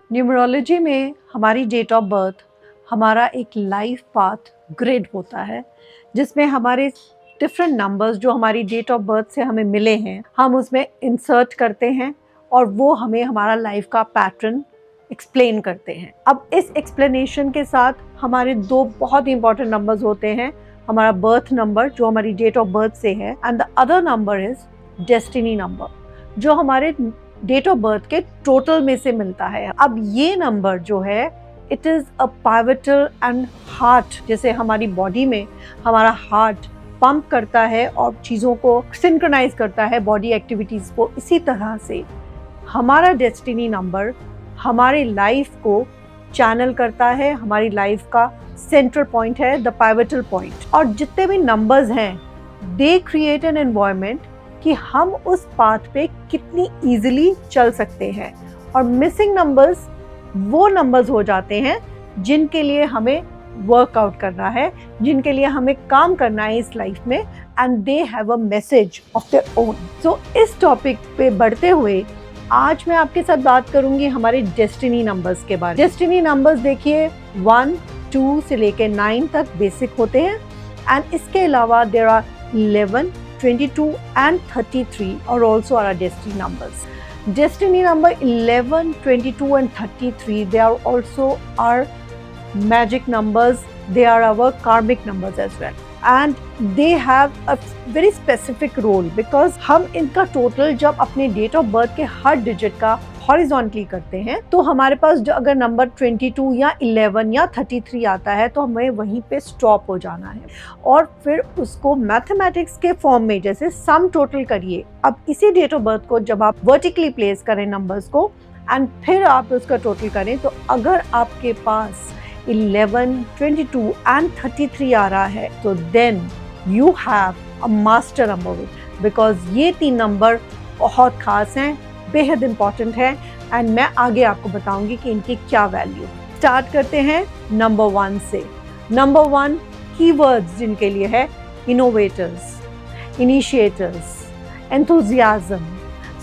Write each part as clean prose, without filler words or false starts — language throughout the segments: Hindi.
न्यूमरोलॉजी में हमारी डेट ऑफ बर्थ हमारा एक लाइफ पाथ ग्रिड होता है, जिसमें हमारे डिफरेंट नंबर्स जो हमारी डेट ऑफ बर्थ से हमें मिले हैं हम उसमें इंसर्ट करते हैं और वो हमें हमारा लाइफ का पैटर्न एक्सप्लेन करते हैं। अब इस एक्सप्लेनेशन के साथ हमारे दो बहुत ही इंपॉर्टेंट नंबर्स होते हैं, हमारा बर्थ नंबर जो हमारी डेट ऑफ बर्थ से है and the other number is destiny number जो हमारे डेट ऑफ बर्थ के टोटल में से मिलता है। अब ये नंबर जो है it is a pivotal and heart, जैसे हमारी बॉडी में हमारा हार्ट पंप करता है और चीज़ों को सिंक्रोनाइज करता है बॉडी एक्टिविटीज़ को, इसी तरह से हमारा डेस्टिनी नंबर हमारी लाइफ को चैनल करता है, हमारी लाइफ का सेंट्रल पॉइंट है, द पाइवटल पॉइंट। और जितने भी नंबर्स हैं दे क्रिएट एन एनवायरनमेंट कि हम उस पाथ पे कितनी इजीली चल सकते हैं। और मिसिंग नंबर्स वो नंबर्स हो जाते हैं जिनके लिए हमें वर्कआउट करना है, जिनके लिए हमें काम करना है इस लाइफ में, and they have a message of their own. So इस टॉपिक पे बढ़ते हुए आज मैं आपके साथ बात करूंगी हमारे डेस्टिनी नंबर्स के बारे में। डेस्टिनी नंबर्स देखिए 1, 2 से लेकर 9 तक बेसिक होते हैं एंड इसके अलावा there are 11, 22 and 33 are also our destiny numbers. Destiny number 11, 22 and 33, they are also our magic numbers. They are our karmic numbers as well. And they have a very specific role because हम इनका टोटल जब अपने डेट ऑफ बर्थ के हर डिजिट का हॉरिजॉन्टली करते हैं तो हमारे पास जो अगर नंबर 22 या 11 या 33 आता है तो हमें वहीं पे स्टॉप हो जाना है और फिर उसको मैथमेटिक्स के फॉर्म में जैसे सम टोटल करिए। अब इसी डेट ऑफ बर्थ को जब आप वर्टिकली प्लेस करें नंबर्स को एंड फिर आप उसका टोटल करें तो अगर आपके पास 11, 22 एंड 33 आ रहा है तो then you have a master number with, because ये 3 नंबर बहुत खास हैं, बेहद इंपॉर्टेंट है एंड मैं आगे आपको बताऊंगी कि इनकी क्या वैल्यू। स्टार्ट करते हैं नंबर 1 से। नंबर 1 कीवर्ड्स जिनके लिए है इनोवेटर्स, इनिशिएटर्स, एंथुजियाज्म,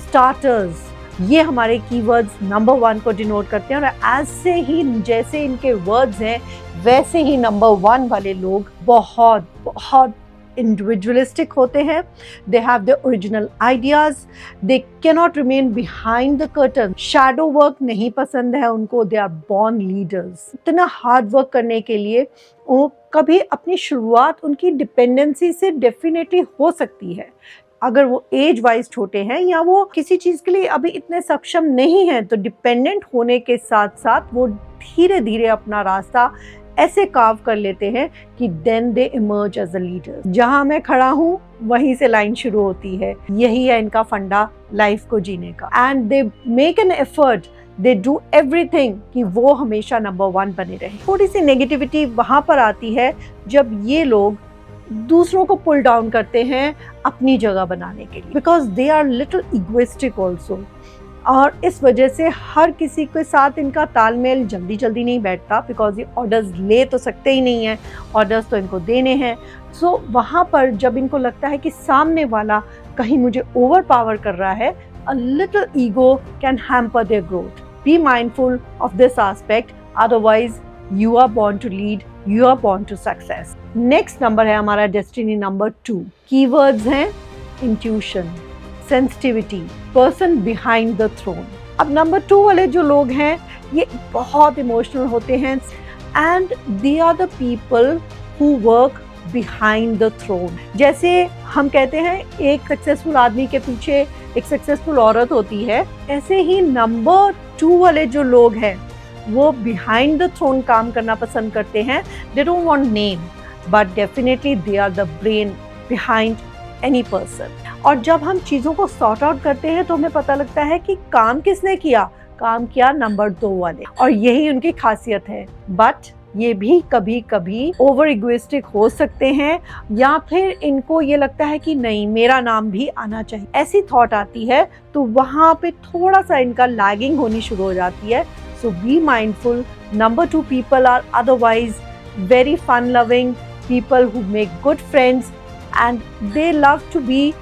स्टार्टर्स, ये हमारे कीवर्ड्स नंबर 1 को डिनोट करते हैं। और ऐसे ही जैसे इनके वर्ड्स हैं वैसे ही नंबर 1 वाले लोग बहुत बहुत individualistic होते हैं। they have their original ideas, they cannot remain behind the curtain, shadow work नहीं पसंद है उनको, they are born leaders। इतना हार्ड वर्क करने के लिए वो कभी अपनी शुरुआत उनकी डिपेंडेंसी से डेफिनेटली हो सकती है, अगर वो एज वाइज छोटे हैं या वो किसी चीज़ के लिए अभी इतने सक्षम नहीं हैं तो डिपेंडेंट होने के साथ साथ वो धीरे धीरे अपना रास्ता ऐसे कार्व कर लेते हैं कि then they emerge as a leader. जहां मैं खड़ा हूं वहीं से लाइन शुरू होती है, यही है इनका फंडा लाइफ को जीने का। And they make an effort, they do everything कि वो हमेशा नंबर 1 बने रहे। थोड़ी सी नेगेटिविटी वहां पर आती है जब ये लोग दूसरों को पुल डाउन करते हैं अपनी जगह बनाने के लिए, because they are little egoistic also. और इस वजह से हर किसी के साथ इनका तालमेल जल्दी जल्दी नहीं बैठता, बिकॉज ये ऑर्डर्स ले तो सकते ही नहीं हैं, ऑर्डर्स तो इनको देने हैं। सो वहाँ पर जब इनको लगता है कि सामने वाला कहीं मुझे ओवर पावर कर रहा है, a little ego can hamper their growth. Be mindful of this aspect, otherwise you are born to lead, you are born to success. Next number है हमारा डेस्टिनी नंबर 2। कीवर्ड्स हैं intuition, sensitivity, person behind the throne. अब नंबर 2 वाले जो लोग हैं ये बहुत इमोशनल होते हैं and they are the people who work behind the throne. जैसे हम कहते हैं एक सक्सेसफुल आदमी के पीछे एक सक्सेसफुल औरत होती है, ऐसे ही नंबर 2 वाले जो लोग हैं वो बिहाइंड द थ्रोन काम करना पसंद करते हैं। They don't want name but definitely they are the brain behind any person. और जब हम चीज़ों को सॉर्ट आउट करते हैं तो हमें पता लगता है कि काम किसने किया, काम किया नंबर 2 वाले, और यही उनकी खासियत है। बट ये भी कभी कभी ओवर इगोइस्टिक हो सकते हैं या फिर इनको ये लगता है कि नहीं मेरा नाम भी आना चाहिए, ऐसी थॉट आती है तो वहाँ पे थोड़ा सा इनका लैगिंग होनी शुरू हो जाती है। So be mindful. Number 2 people are otherwise very fun loving people who make good friends and they love to be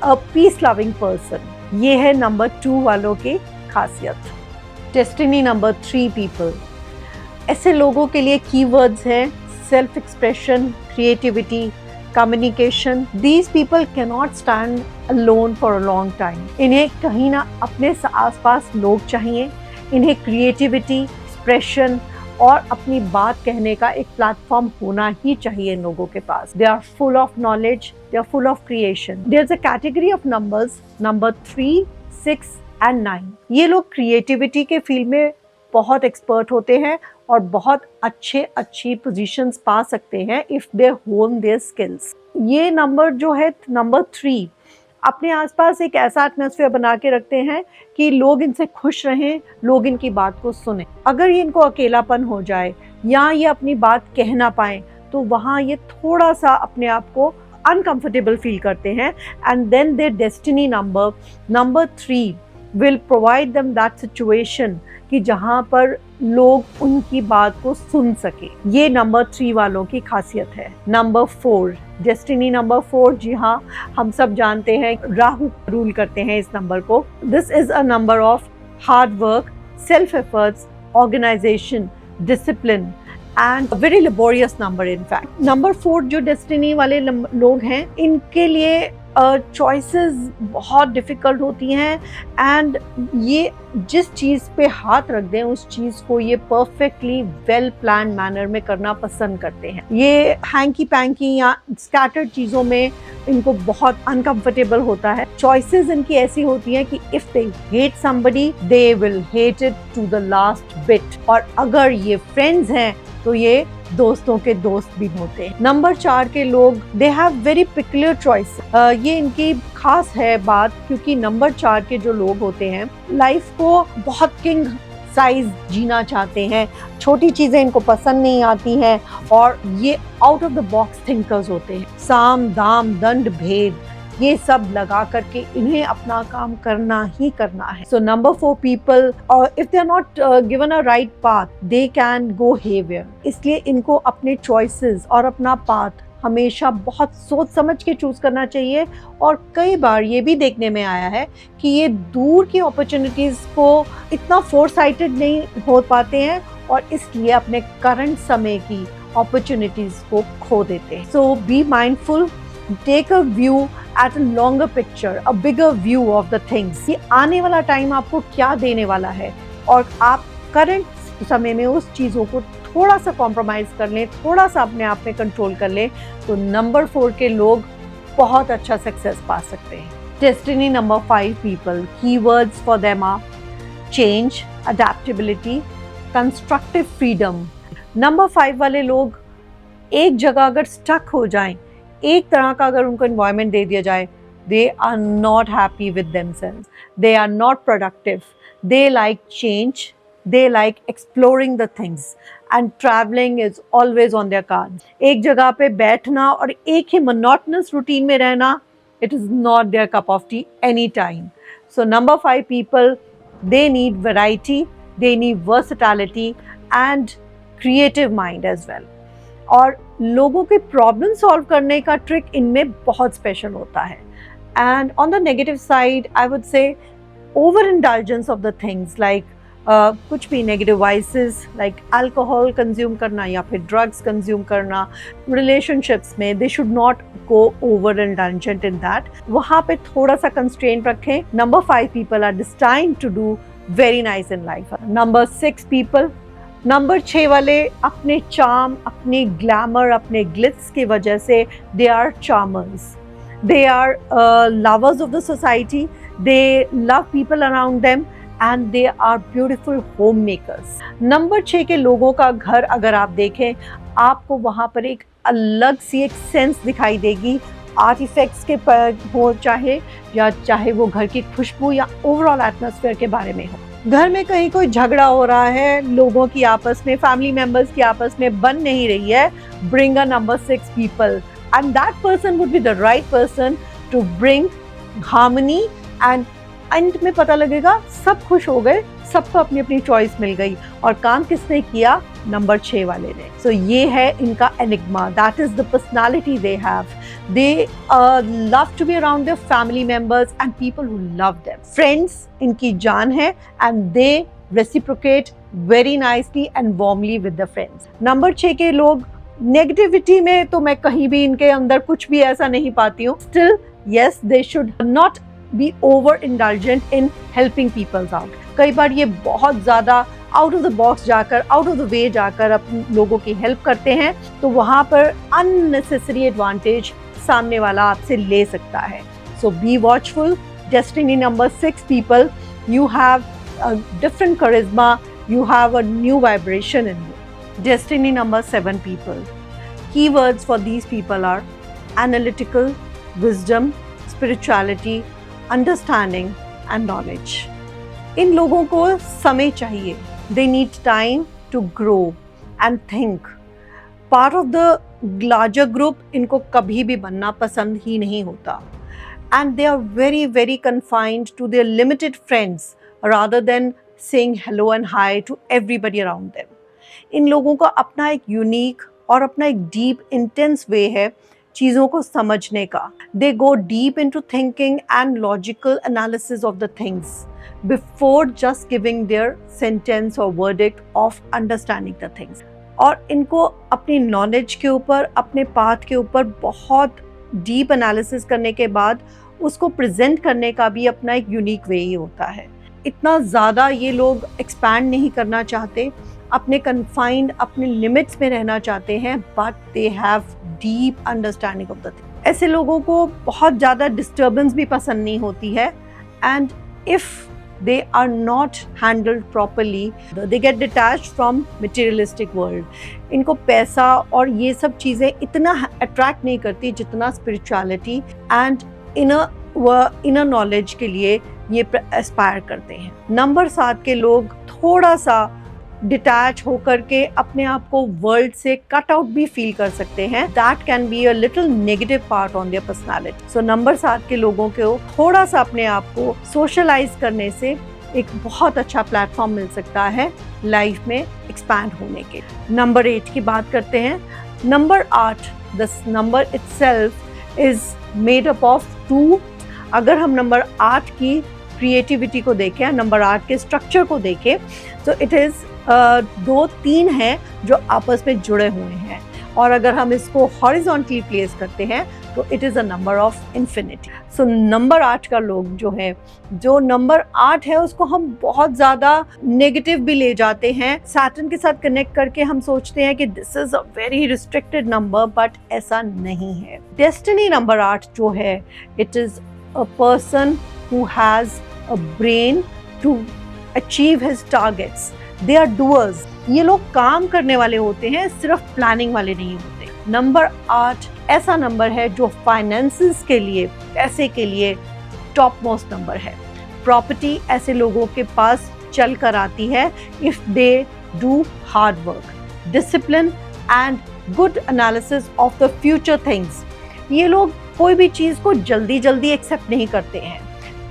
a peace loving person. ये है नंबर 2 वालों की खासियत। डेस्टिनी नंबर 3 पीपल, ऐसे लोगों के लिए कीवर्ड्स हैं self expression, creativity, communication. These people can not stand alone for a long time. इन्हें कहीं ना अपने आसपास लोग चाहिए. इन्हें क्रिएटिविटी, एक्सप्रेशन और अपनी बात कहने का एक प्लेटफॉर्म होना ही चाहिए इन लोगों के पास. They are full of knowledge, they are full of creation. There is a category of numbers, number 3, 6 and 9. ये लोग क्रिएटिविटी के फील्ड में बहुत एक्सपर्ट होते हैं और बहुत अच्छी पोजीशंस पा सकते हैं इफ दे होन देयर स्किल्स. ये नंबर जो है नंबर 3 अपने आसपास एक ऐसा एटमॉस्फेयर बना के रखते हैं कि लोग इनसे खुश रहें, लोग इनकी बात को सुने. अगर ये इनको अकेलापन हो जाए या ये अपनी बात कह ना पाए तो वहाँ ये थोड़ा सा अपने आप को अनकंफर्टेबल फील करते हैं. And then their destiny number 3 will provide them that situation कि जहाँ पर लोग उनकी बात को सुन सके. ये नंबर 3 वालों की खासियत है. नंबर 4, डेस्टिनी नंबर 4, जी हाँ, हम सब जानते हैं राहु रूल करते हैं इस नंबर को. This is a number of hard work, self efforts, organization, discipline and very laborious number. In fact number 4 जो डेस्टिनी वाले लोग हैं इनके लिए चॉइसेस बहुत डिफ़िकल्ट होती हैं. एंड ये जिस चीज़ पे हाथ रख दें उस चीज़ को ये परफेक्टली वेल प्लान मैनर में करना पसंद करते हैं. ये हैंकी पैंकी या स्कैटर्ड चीज़ों में इनको बहुत अनकंफर्टेबल होता है. चॉइसेस इनकी ऐसी होती हैं कि if they hate somebody they will hate it to the last bit. और अगर ये फ्रेंड्स हैं तो ये दोस्तों के दोस्त भी होते हैं. नंबर 4 के लोग they have very peculiar choice. ये इनकी खास है बात क्योंकि नंबर 4 के जो लोग होते हैं लाइफ को बहुत किंग साइज जीना चाहते हैं. छोटी चीज़ें इनको पसंद नहीं आती हैं और ये out of the box thinkers होते हैं. साम दाम दंड भेद ये सब लगा करके इन्हें अपना काम करना ही करना है. So number 4 people if they are not given a right path they can go heavier. इसलिए इनको अपने चॉइसेस और अपना पाथ हमेशा बहुत सोच समझ के चूज करना चाहिए. और कई बार ये भी देखने में आया है कि ये दूर की अपॉर्चुनिटीज को इतना फोरसाइटेड नहीं हो पाते हैं और इसलिए अपने करंट समय की अपॉर्चुनिटीज को खो देते हैं. So be mindful, take a view at a longer picture, a bigger view of the things. ये आने वाला टाइम आपको क्या देने वाला है और आप करंट समय में उस चीज़ों को थोड़ा सा कॉम्प्रोमाइज़ कर लें, थोड़ा सा अपने आप में कंट्रोल कर लें तो नंबर 4 के लोग बहुत अच्छा सक्सेस पा सकते हैं. Destiny number 5 people, keywords for them are change, adaptability, constructive freedom. Number 5 वाले लोग एक जगह अगर स्टक हो जाएं, एक तरह का अगर उनको एनवायरनमेंट दे दिया जाए, they are not happy with themselves, they are not productive, they like change, they like exploring the things and travelling is always on their card. एक जगह पे बैठना और एक ही मोनोटोनस रूटीन में रहना, it is not their cup of tea any time. So number 5 people, they need variety, they need versatility and creative mind as well. और लोगों के प्रॉब्लम सॉल्व करने का ट्रिक इनमें बहुत स्पेशल होता है. And on the negative side I would say over indulgence of the things like कुछ भी negative vices like alcohol consume करना या फिर ड्रग्स कंज्यूम करना. रिलेशनशिप्स में they should not go over indulgent in that. वहाँ पे थोड़ा सा कंस्ट्रेंट रखें. Number 5 people are destined to do very nice in life. Number 6 people, number 6 वाले अपने चार्म, अपने ग्लैमर, अपने ग्लिट्स की वजह से they are charmers, they are lovers of the society, they love people around them and they are beautiful home makers. Number 6 के लोगों का घर अगर आप देखें आपको वहाँ पर एक अलग सी एक सेंस दिखाई देगी. आर्ट इफेक्ट्स के हो चाहे वो घर की खुशबू या ओवरऑल एटमॉस्फेयर के बारे में हो. घर में कहीं कोई झगड़ा हो रहा है, लोगों की आपस में, फैमिली मेंबर्स की आपस में बन नहीं रही है, bring a number 6 people and that person would be the right person to bring harmony. And अंत में पता लगेगा सब खुश हो गए, सबको अपनी अपनी चॉइस मिल गई. और काम किसने किया? नंबर 6 वाले ने. सो ये है इनका enigma. That is the personality they have. They love to be around their family members and people who love them. Friends इनकी जान है and they reciprocate very nicely and warmly with the friends. Number 6 के लोग नेगेटिविटी में तो मैं कहीं भी इनके अंदर कुछ भी ऐसा नहीं पाती हूँ. Still, yes, they should not be over indulgent in helping people out. कई बार ये बहुत ज़्यादा आउट ऑफ द बॉक्स जाकर, आउट ऑफ द वे जाकर अपने लोगों की हेल्प करते हैं, तो वहाँ पर अननेसेसरी एडवांटेज सामने वाला आपसे ले सकता है. So be watchful. Destiny number 6 people, you have a different charisma, you have a new vibration in you. Destiny number 7 people. Keywords for these people are analytical, wisdom, spirituality, understanding and knowledge. इन लोगों को समय चाहिए. They need time to grow and think. Part of the larger group इनको कभी भी बनना पसंद ही नहीं होता. And they are very, very confined to their limited friends rather than saying hello and hi to everybody around them. इन लोगों का अपना एक यूनिक और अपना एक डीप इंटेंस वे है चीज़ों को समझने का. They go deep into thinking and logical analysis of the things before just giving their sentence or verdict of understanding the things. और इनको अपनी नॉलेज के ऊपर, अपने पाथ के ऊपर बहुत डीप एनालिसिस करने के बाद उसको प्रेजेंट करने का भी अपना एक यूनिक वे ही होता है. इतना ज़्यादा ये लोग एक्सपैंड नहीं करना चाहते, अपने कन्फाइंड, अपने लिमिट्स में रहना चाहते हैं, but they have deep understanding of the thing. ऐसे लोगों को बहुत ज़्यादा डिस्टर्बेंस भी पसंद नहीं होती है. And if they are not handled properly, they get detached from materialistic world. इनको पैसा और ये सब चीज़ें इतना अट्रैक्ट नहीं करती जितना स्पिरिचुअलिटी एंड इनर नॉलेज के लिए ये एस्पायर करते हैं. नंबर 7 के लोग थोड़ा सा डिटैच होकर के अपने आप को वर्ल्ड से कट आउट भी फील कर सकते हैं. That can be a little negative part on their personality. So number 7 के लोगों को थोड़ा सा अपने आप को सोशलाइज करने से एक बहुत अच्छा प्लेटफॉर्म मिल सकता है लाइफ में एक्सपैंड होने के. नंबर 8 की बात करते हैं. Number 8, this number itself is made up of 2. अगर हम नंबर 8 की क्रिएटिविटी को देखें, नंबर 8 के स्ट्रक्चर को देखें, तो इट इज़ 2-3 हैं जो आपस में जुड़े हुए हैं. और अगर हम इसको हॉरिजॉन्टली प्लेस करते हैं तो it is a number of infinity. So number 8 का लोग जो नंबर 8 है उसको हम बहुत ज़्यादा नेगेटिव भी ले जाते हैं. सैटर्न के साथ कनेक्ट करके हम सोचते हैं कि this is a very restricted number, but ऐसा नहीं है. डेस्टिनी नंबर 8 जो है, it is a person who has a brain to achieve his targets. They are doers. ये लोग काम करने वाले होते हैं, सिर्फ प्लानिंग वाले नहीं होते. नंबर 8 ऐसा नंबर है जो फाइनेंसेस के लिए, पैसे के लिए टॉप मोस्ट नंबर है. प्रॉपर्टी ऐसे लोगों के पास चल कर आती है if they do hard work. Discipline and good analysis of the future things. ये लोग कोई भी चीज़ को जल्दी जल्दी एक्सेप्ट नहीं करते हैं.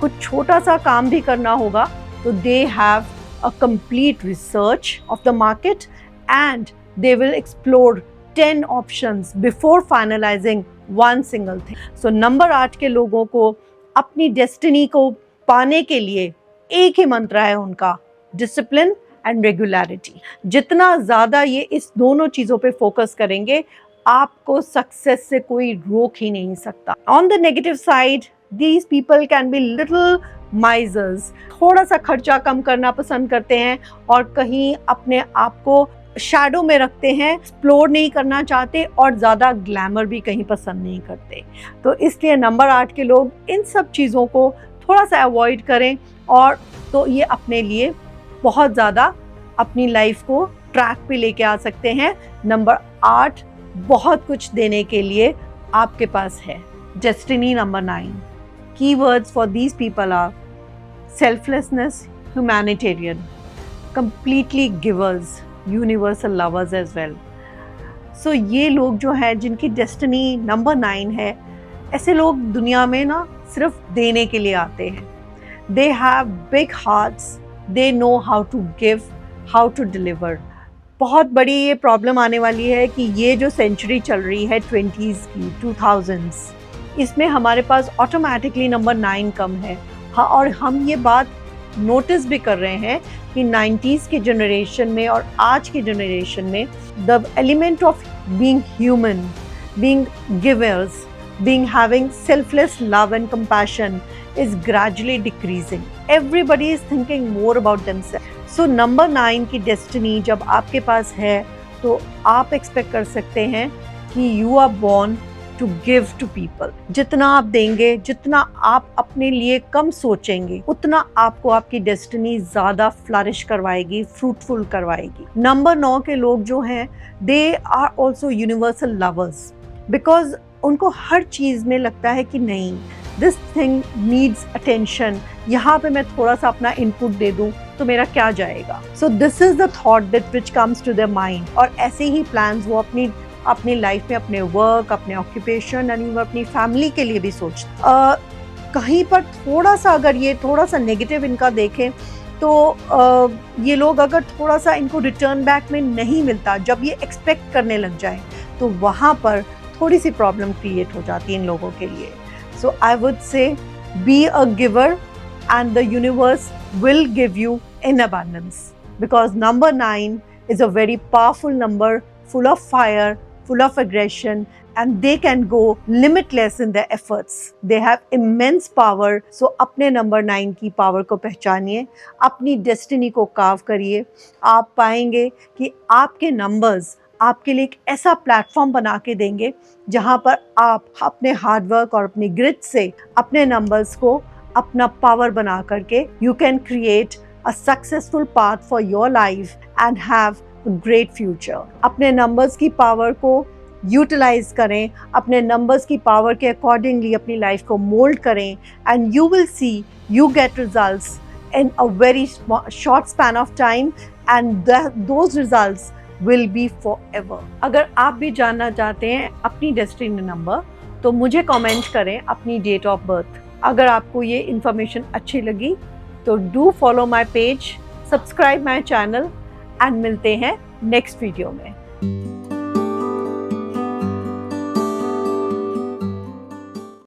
कुछ छोटा सा काम भी करना होगा तो they have a complete research of the market and they will explore 10 options before finalizing one single thing. So number 8 के लोगों को अपनी डेस्टिनी को पाने के लिए एक ही मंत्र है उनका, डिसिप्लिन एंड रेगुलरिटी. जितना ज़्यादा ये इस दोनों चीज़ों पे फोकस करेंगे, आपको सक्सेस से कोई रोक ही नहीं सकता. On the negative side, these people can be little misers. थोड़ा सा खर्चा कम करना पसंद करते हैं और कहीं अपने आप को शैडो में रखते हैं, एक्सप्लोर नहीं करना चाहते और ज़्यादा ग्लैमर भी कहीं पसंद नहीं करते. तो इसलिए नंबर 8 के लोग इन सब चीज़ों को थोड़ा सा अवॉइड करें, और तो ये अपने लिए बहुत ज़्यादा अपनी लाइफ को ट्रैक पे लेके आ सकते हैं. नंबर 8 बहुत कुछ देने के लिए आपके पास है. Destiny number 9. Keywords for these people are selflessness, humanitarian, completely givers, universal lovers as well. So ये लोग जो हैं जिनकी डेस्टिनी नंबर 9 है, ऐसे लोग दुनिया में ना सिर्फ देने के लिए आते हैं. They have big hearts, they know how to give, how to deliver. बहुत बड़ी ये प्रॉब्लम आने वाली है कि ये जो सेंचुरी चल रही है 20s की, 2000s, इसमें हमारे पास ऑटोमेटिकली नंबर 9 कम है. हाँ, और हम ये बात नोटिस भी कर रहे हैं कि 90s के जनरेशन में और आज के जनरेशन में the element of being human, being givers, being having selfless love and compassion is gradually decreasing. Everybody is thinking more about themselves. So number 9 की destiny जब आपके पास है तो आप expect कर सकते हैं कि you are born to give to people. जितना आप देंगे, जितना आप अपने लिए कम सोचेंगे, उतना आपको आपकी डेस्टिनी ज़्यादा फ्लरिश करवाएगी, फ्रूटफुल करवाएगी. नंबर 9 के लोग जो हैं, they are also universal lovers because उनको हर चीज़ में लगता है कि नहीं, दिस थिंग नीड्स अटेंशन, यहाँ पे मैं थोड़ा सा अपना इनपुट दे दूँ तो मेरा क्या जाएगा. So this is the thought that which comes to their mind. और ऐसे ही प्लान्स वो अपनी लाइफ में, अपने वर्क, अपने ऑक्यूपेशन यानी वो अपनी फैमिली के लिए भी सोचते. कहीं पर थोड़ा सा अगर ये थोड़ा सा नेगेटिव इनका देखें तो ये लोग अगर थोड़ा सा इनको रिटर्न बैक में नहीं मिलता, जब ये एक्सपेक्ट करने लग जाए तो वहाँ पर थोड़ी सी प्रॉब्लम क्रिएट हो जाती है इन लोगों के लिए. So I would say be a giver and the universe will give you in abundance because number 9 is a very powerful number, full of fire, full of aggression, and they can go limitless in their efforts. They have immense power. So अपने नंबर 9 की पावर को पहचानिए, अपनी डेस्टिनी को कार्व करिए. आप पाएंगे कि आपके नंबर्स आपके लिए एक ऐसा प्लेटफॉर्म बना के देंगे जहाँ पर आप अपने हार्डवर्क और अपनी ग्रिट से अपने नंबर्स को अपना पावर बना करके you can create a successful path for your life and have a great future. अपने नंबर्स की पावर को यूटिलाइज करें, अपने नंबर्स की पावर के अकॉर्डिंगली अपनी लाइफ को मोल्ड करें and you will see you get results in a very short span of time and those results will be forever. अगर आप भी जानना चाहते हैं अपनी डेस्टिनी नंबर तो मुझे कमेंट करें अपनी डेट ऑफ बर्थ. अगर आपको ये इन्फॉर्मेशन अच्छी लगी तो do follow my page, subscribe my channel and मिलते हैं नेक्स्ट वीडियो में.